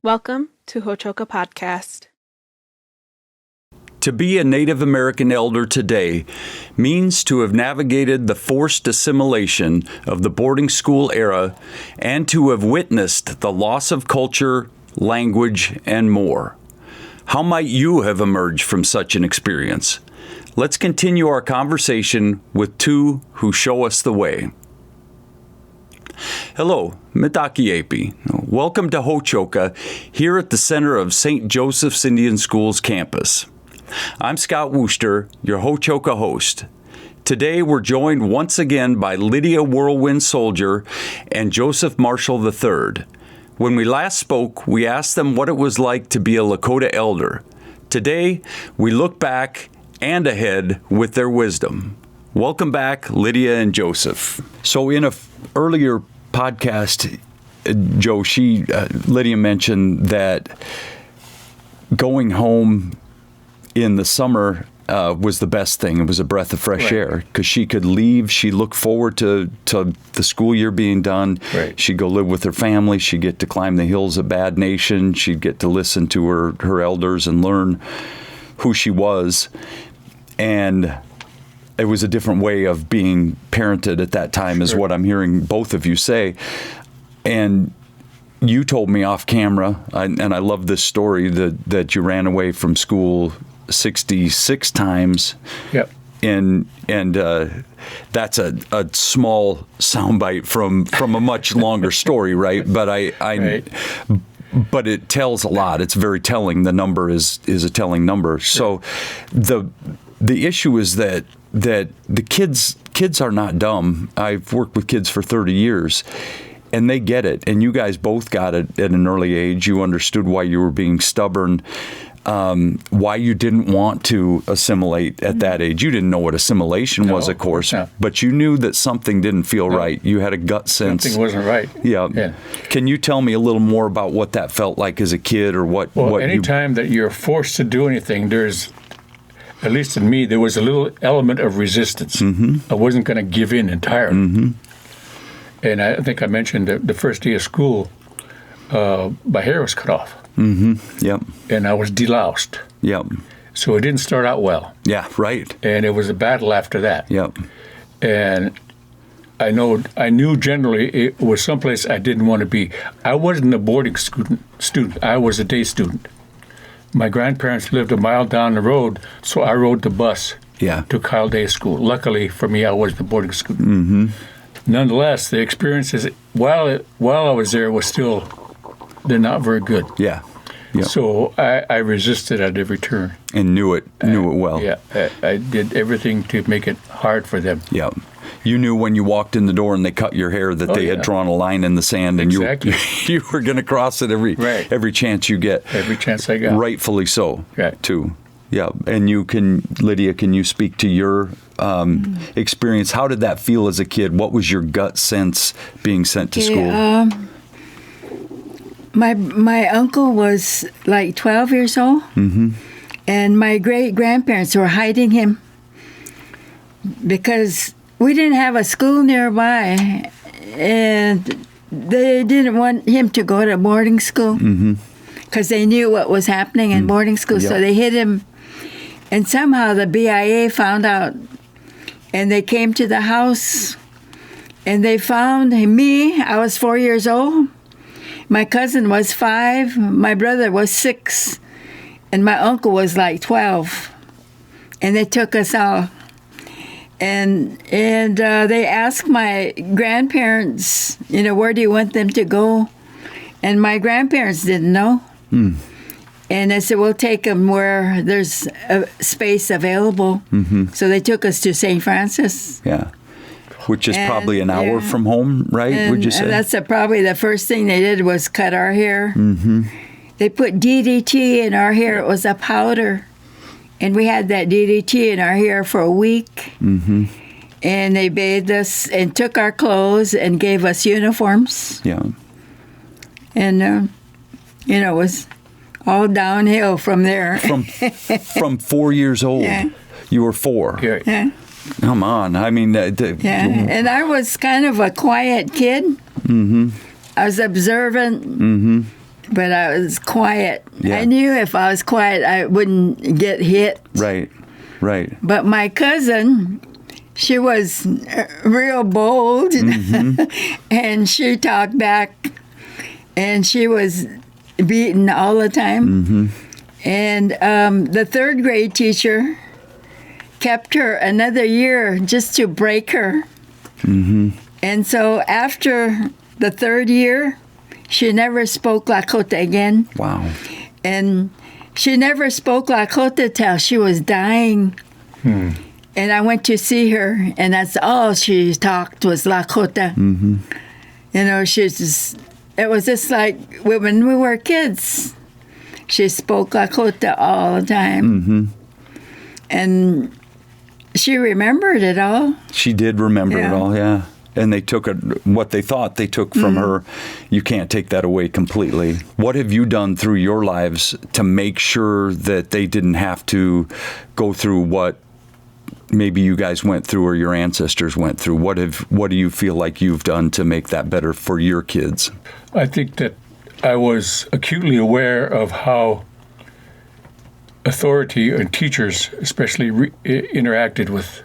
Welcome to Hochoka Podcast. To be a Native American elder today means to have navigated the forced assimilation of the boarding school era and to have witnessed the loss of culture, language, and more. How might you have emerged from such an experience? Let's continue our conversation with two who show us the way. Hello, Mitaki. Welcome to Hochoka, here at the center of St. Joseph's Indian School's campus. I'm Scott Wooster, your Hochoka host. Today we're joined once again by Lydia Whirlwind Soldier and Joseph Marshall III. When we last spoke, we asked them what it was like to be a Lakota elder. Today, we look back and ahead with their wisdom. Welcome back, Lydia and Joseph. So in an earlier podcast, Joe, Lydia mentioned that going home in the summer was the best thing. It was a breath of fresh air because she could leave. She looked forward to the school year being done. Right. She'd go live with her family. She'd get to climb the hills of Bad Nation. She'd get to listen to her elders and learn who she was. And it was a different way of being parented at that time, is what I'm hearing both of you say. And you told me off camera, and I love this story, that you ran away from school 66 times. Yep. And that's a small soundbite from a much longer story, right? But Right. But it tells a lot. It's very telling. The number is a telling number. So the issue is that the kids are not dumb. I've worked with kids for 30 years, and they get it. And you guys both got it at an early age. You understood why you were being stubborn, why you didn't want to assimilate at that age. You didn't know what assimilation was, of course, but you knew that something didn't feel right. You had a gut sense. Something wasn't right. Yeah. Can you tell me a little more about what that felt like as a kid, or what? Well, what anytime that you're forced to do anything, there's, at least in me, there was a little element of resistance. Mm-hmm. I wasn't going to give in entirely. Mm-hmm. And I think I mentioned that the first day of school, my hair was cut off. Mm-hmm. Yep. And I was deloused. Yep. So it didn't start out well. Yeah, right. And it was a battle after that. Yep. And I knew generally it was someplace I didn't want to be. I wasn't a boarding student. I was a day student. My grandparents lived a mile down the road, so I rode the bus to Kyle Day School. Luckily for me, I was the boarding student. Mm-hmm. Nonetheless, the experiences while I was there they're not very good. Yeah. Yep. So I resisted at every turn. And knew it well. Yeah, I did everything to make it hard for them. Yeah. You knew when you walked in the door and they cut your hair that they had drawn a line in the sand, and exactly. you were going to cross it every chance you get. Every chance I got. Rightfully so, right. too. Yeah. And Lydia, can you speak to your experience? How did that feel as a kid? What was your gut sense being sent to school? My uncle was like 12 years old, and my great-grandparents were hiding him because we didn't have a school nearby, and they didn't want him to go to boarding school because they knew what was happening in boarding school, so they hid him. And somehow the BIA found out, and they came to the house, and they found me. I was 4 years old. My cousin was 5, my brother was 6, and my uncle was like 12. And they took us all. And they asked my grandparents, where do you want them to go? And my grandparents didn't know. And they said, we'll take them where there's a space available. So they took us to St. Francis. Yeah. Which is probably an hour from home, right? Would you say? And that's probably the first thing they did was cut our hair. They put DDT in our hair. It was a powder. And we had that DDT in our hair for a week. And they bathed us and took our clothes and gave us uniforms. Yeah. And, it was all downhill from there. From 4 years old? Yeah. You were 4? Yeah. Come on. I mean... and I was kind of a quiet kid. I was observant. but I was quiet. Yeah. I knew if I was quiet, I wouldn't get hit. Right. Right. But my cousin, she was real bold, and she talked back, and she was beaten all the time. And the third grade teacher kept her another year just to break her. And so after the third year, she never spoke Lakota again. Wow. And she never spoke Lakota till she was dying. And I went to see her, and that's all she talked was Lakota. You know, it was just like when we were kids. She spoke Lakota all the time. And she remembered it all. She did remember it all, yeah. And they took what they thought they took from her. You can't take that away completely. What have you done through your lives to make sure that they didn't have to go through what maybe you guys went through or your ancestors went through? What do you feel like you've done to make that better for your kids? I think that I was acutely aware of how authority and teachers especially interacted with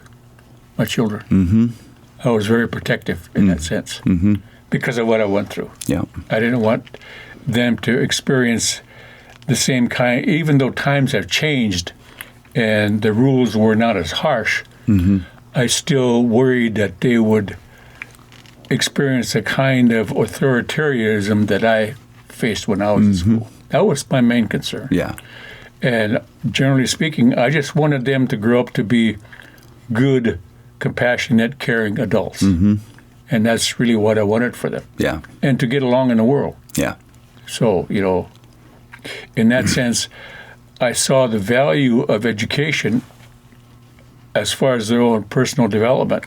my children. I was very protective in that sense because of what I went through. Yeah. I didn't want them to experience the same kind, even though times have changed and the rules were not as harsh, I still worried that they would experience a kind of authoritarianism that I faced when I was in school. That was my main concern. Yeah. And generally speaking, I just wanted them to grow up to be good, compassionate, caring adults. And that's really what I wanted for them. Yeah. And to get along in the world. Yeah. So, you know, in that sense, I saw the value of education as far as their own personal development.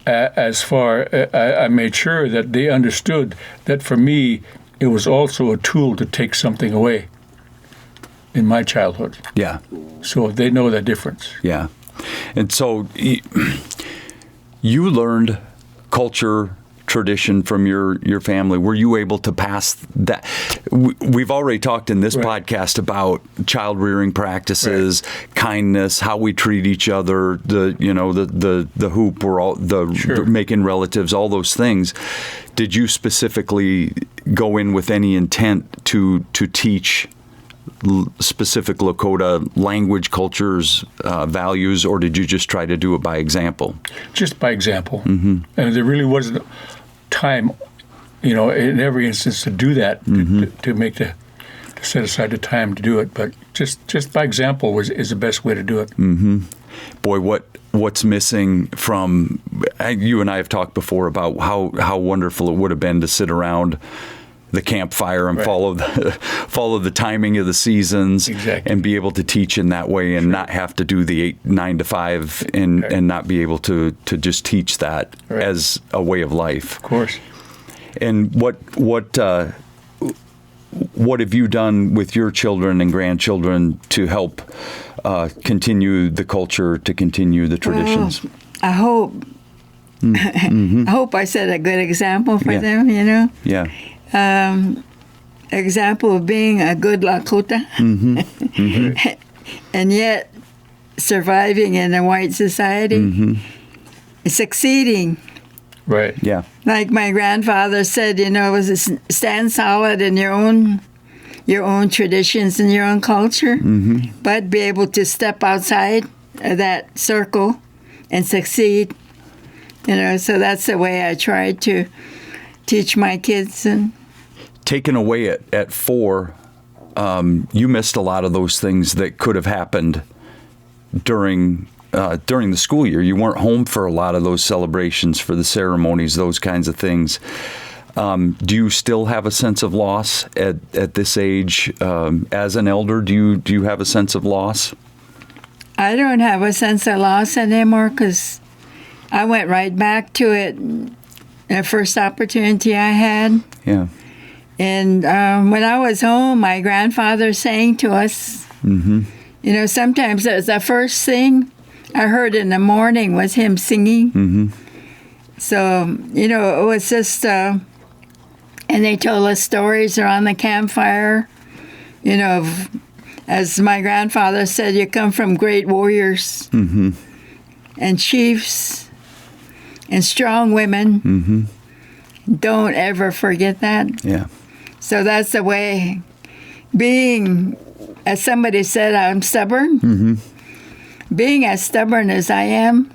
I made sure that they understood that for me, it was also a tool to take something away in my childhood. Yeah. So they know the difference. Yeah. And so you learned culture, tradition from your family. Were you able to pass that? We've already talked in this podcast about child rearing practices, kindness, how we treat each other, the hoop, we're all making relatives, all those things. Did you specifically go in with any intent to teach specific Lakota language, cultures, values, or did you just try to do it by example? Just by example. And there really wasn't time, in every instance to do that, to set aside the time to do it. But just by example is the best way to do it. Boy, what's missing from, you and I have talked before about how wonderful it would have been to sit around the campfire and follow the timing of the seasons and be able to teach in that way and not have to do the 9 to 5 and not be able to just teach that as a way of life. Of course. And what have you done with your children and grandchildren to help continue the culture, to continue the traditions? I hope. I hope I set a good example for them, Yeah. Example of being a good Lakota and yet surviving in a white society, succeeding. Right. Yeah. Like my grandfather said, was stand solid in your own traditions and your own culture, but be able to step outside of that circle and succeed. So that's the way I tried to teach my kids. And taken away at 4, you missed a lot of those things that could have happened during the school year. You weren't home for a lot of those celebrations, for the ceremonies, those kinds of things. Do you still have a sense of loss at this age as an elder? Do you have a sense of loss? I don't have a sense of loss anymore because I went right back to it the first opportunity I had. Yeah. And when I was home, my grandfather sang to us. Sometimes the first thing I heard in the morning was him singing. So, it was just And they told us stories around the campfire, you know, as my grandfather said, you come from great warriors and chiefs and strong women. Don't ever forget that. Yeah. So that's the way, being, as somebody said, I'm stubborn. Being as stubborn as I am,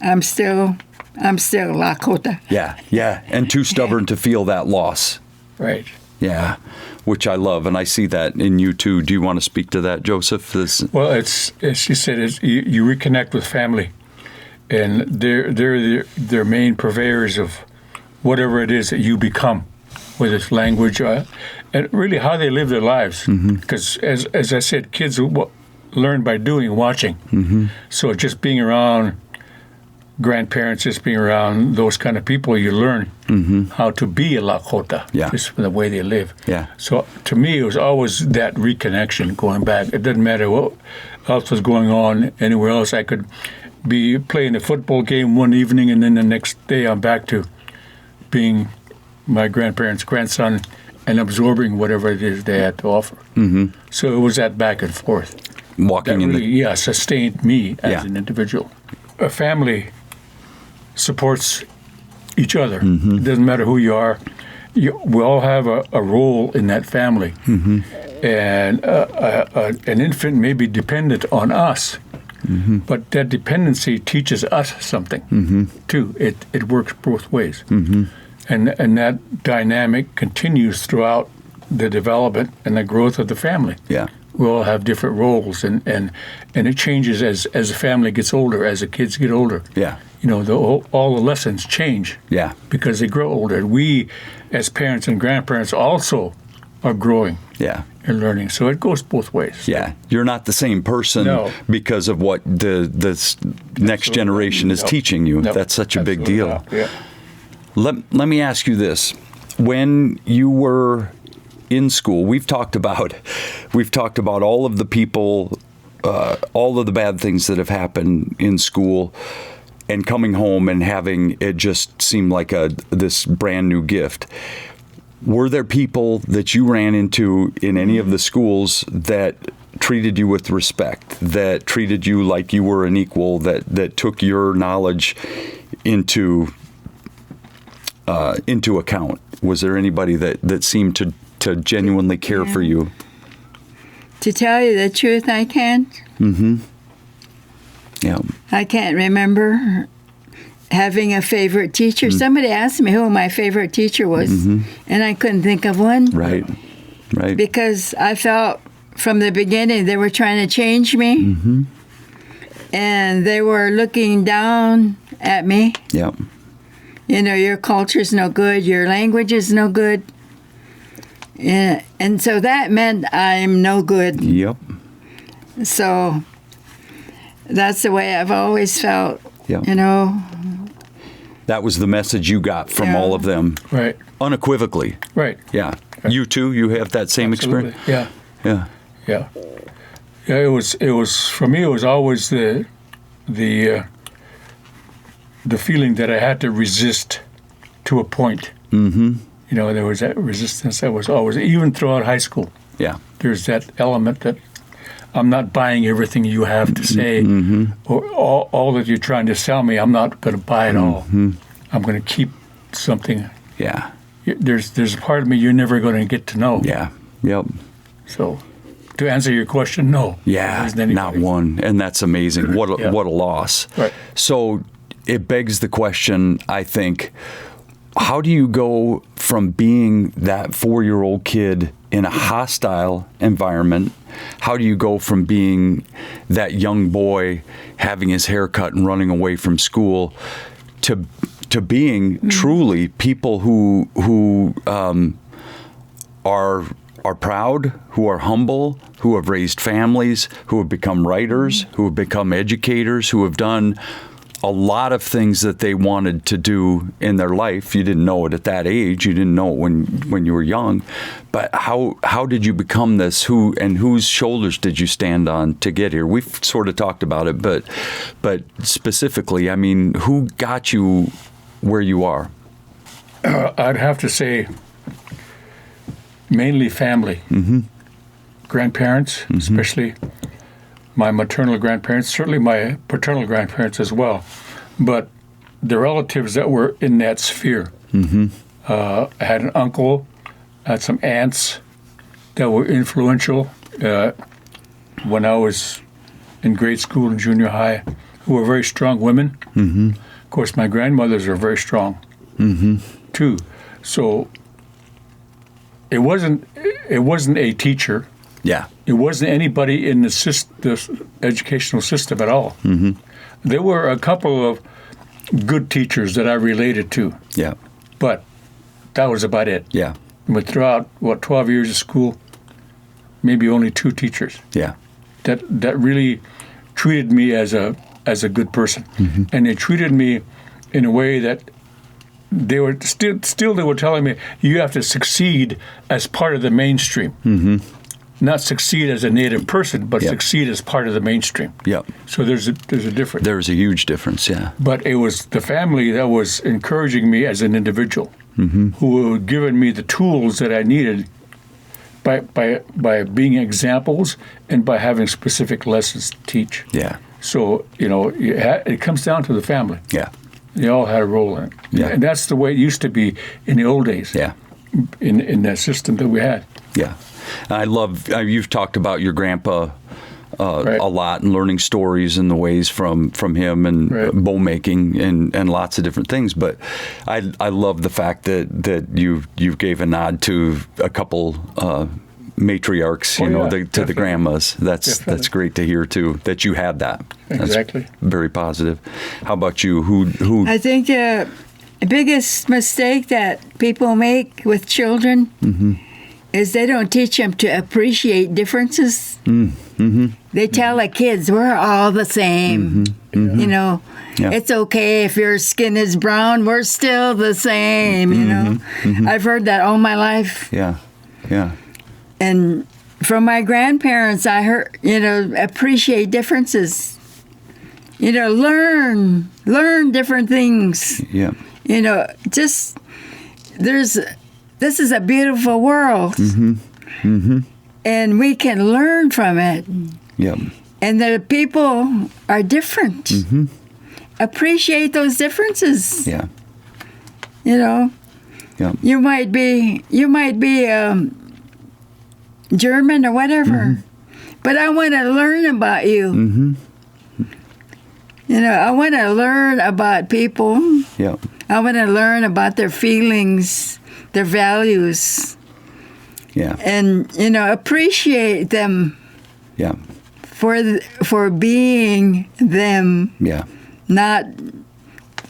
I'm still Lakota. Yeah. And too stubborn to feel that loss. Right. Yeah. Which I love, and I see that in you too. Do you want to speak to that, Joseph? Well, it's, as she said, you reconnect with family, and they're their main purveyors of whatever it is that you become, whether it's language, and really how they live their lives. Because as I said, kids learn by doing, watching. So just being around grandparents, just being around those kind of people, you learn how to be a Lakota, just from the way they live. Yeah. So to me, it was always that reconnection going back. It didn't matter what else was going on anywhere else. I could be playing a football game one evening, and then the next day I'm back to being my grandparents' grandson and absorbing whatever it is they had to offer. So it was that back and forth. Walking that in really, sustained me as an individual. A family supports each other. It doesn't matter who you are. We all have a role in that family. And an infant may be dependent on us, but that dependency teaches us something, too. It works both ways. And that dynamic continues throughout the development and the growth of the family. Yeah. We all have different roles, and it changes as the family gets older, as the kids get older. Yeah. You know, all the lessons change. Yeah. Because they grow older. We, as parents and grandparents, also are growing. Yeah. And learning. So it goes both ways. Yeah. You're not the same person because of what the next generation is teaching you. That's such a big deal. Not. Yeah. Let me ask you this. When you were in school, we've talked about all of the people, all of the bad things that have happened in school, and coming home and having it just seem like this brand new gift. Were there people that you ran into in any of the schools that treated you with respect, that treated you like you were an equal, that took your knowledge into account? Was there anybody that seemed to genuinely care for you? To tell you the truth, I can't. Yeah. I can't remember having a favorite teacher. Somebody asked me who my favorite teacher was, and I couldn't think of one. Right. Because I felt from the beginning they were trying to change me, and they were looking down at me. Yeah. You know, your culture's no good, your language is no good. Yeah, and so that meant I'm no good. Yep. So that's the way I've always felt, you know. That was the message you got from all of them. Right. Unequivocally. Right. Yeah. Right. You too, you have that same Absolutely. experience? Yeah. It was for me, it was always the feeling that I had to resist to a point. You know, there was that resistance that was always, even throughout high school. Yeah. There's that element that I'm not buying everything you have to say, or all that you're trying to sell me. I'm not going to buy it all. I'm going to keep something. Yeah. There's a part of me you're never going to get to know. Yeah. Yep. So, to answer your question, no. Yeah, not one. And that's amazing. What a loss. Right. So it begs the question, I think, how do you go from being that 4-year-old kid in a hostile environment? How do you go from being that young boy having his hair cut and running away from school to being truly people who are proud, who are humble, who have raised families, who have become writers, who have become educators, who have done a lot of things that they wanted to do in their life? You didn't know it at that age. You didn't know it when you were young. But how did you become this? Whose shoulders did you stand on to get here? We've sort of talked about it, but specifically, I mean, who got you where you are? I'd have to say mainly family. Grandparents, especially my maternal grandparents, certainly my paternal grandparents as well. But the relatives that were in that sphere. I had an uncle, I had some aunts that were influential when I was in grade school and junior high, who were very strong women. Of course, my grandmothers are very strong, too. So it wasn't a teacher. Yeah. It wasn't anybody in the educational system at all. There were a couple of good teachers that I related to. Yeah. But that was about it. Yeah. But throughout, 12 years of school, maybe only 2 teachers Yeah. that really treated me as a good person. And they treated me in a way that they were still they were telling me, you have to succeed as part of the mainstream. Not succeed as a native person, but succeed as part of the mainstream. Yeah. So there's a difference. There's a huge difference, yeah. But it was the family that was encouraging me as an individual, who were giving me the tools that I needed by being examples and by having specific lessons to teach. Yeah. So, it comes down to the family. Yeah. They all had a role in it. Yeah. And that's the way it used to be in the old days. Yeah. In that system that we had. Yeah. I love, you've talked about your grandpa Right. a lot and learning stories and the ways from him and Right. bow making and lots of different things. But I love the fact that you gave a nod to a couple matriarchs, to the definitely. grandmas. That's Definitely. great to hear too, that you had that. Exactly. That's very positive. How about you? Who I think the biggest mistake that people make with children is they don't teach them to appreciate differences. They tell the kids, we're all the same. Yeah. It's okay if your skin is brown, we're still the same, I've heard that all my life. Yeah. Yeah. And from my grandparents, I heard, appreciate differences. Learn different things. Yeah. This is a beautiful world. And we can learn from it. Yeah. And the people are different. Appreciate those differences. Yeah. Yeah. You might be German or whatever, but I want to learn about you. I want to learn about people. Yeah. I want to learn about their feelings, their values. Yeah. And appreciate them. Yeah. For being them. Yeah. Not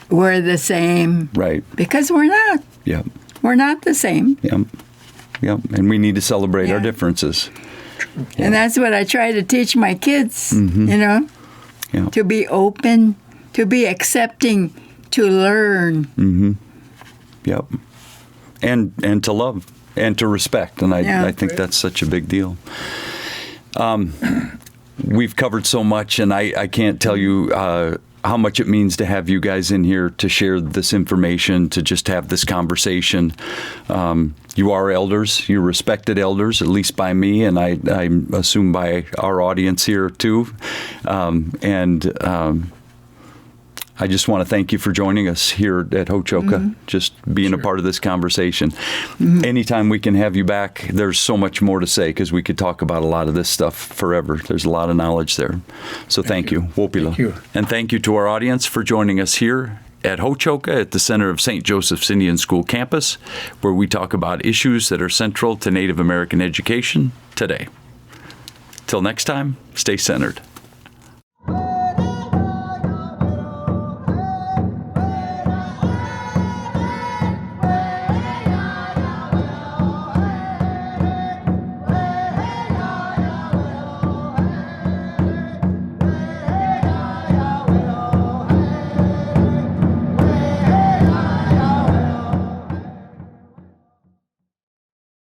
we're the same. Right. Because we're not. Yeah. We're not the same. Yeah. Yeah. And we need to celebrate our Yeah. differences. And that's what I try to teach my kids. Yeah. To be open, to be accepting, to learn. Yep. And to love and to respect. And I think that's such a big deal. We've covered so much, and I can't tell you how much it means to have you guys in here to share this information, to just have this conversation. You are elders. You're respected elders, at least by me, and I assume by our audience here too. I just want to thank you for joining us here at Hochoka, just being a part of this conversation. Anytime we can have you back, there's so much more to say because we could talk about a lot of this stuff forever. There's a lot of knowledge there. So thank you. Wopila. Thank you. And thank you to our audience for joining us here at Hochoka at the center of St. Joseph's Indian School campus, where we talk about issues that are central to Native American education today. Till next time, stay centered.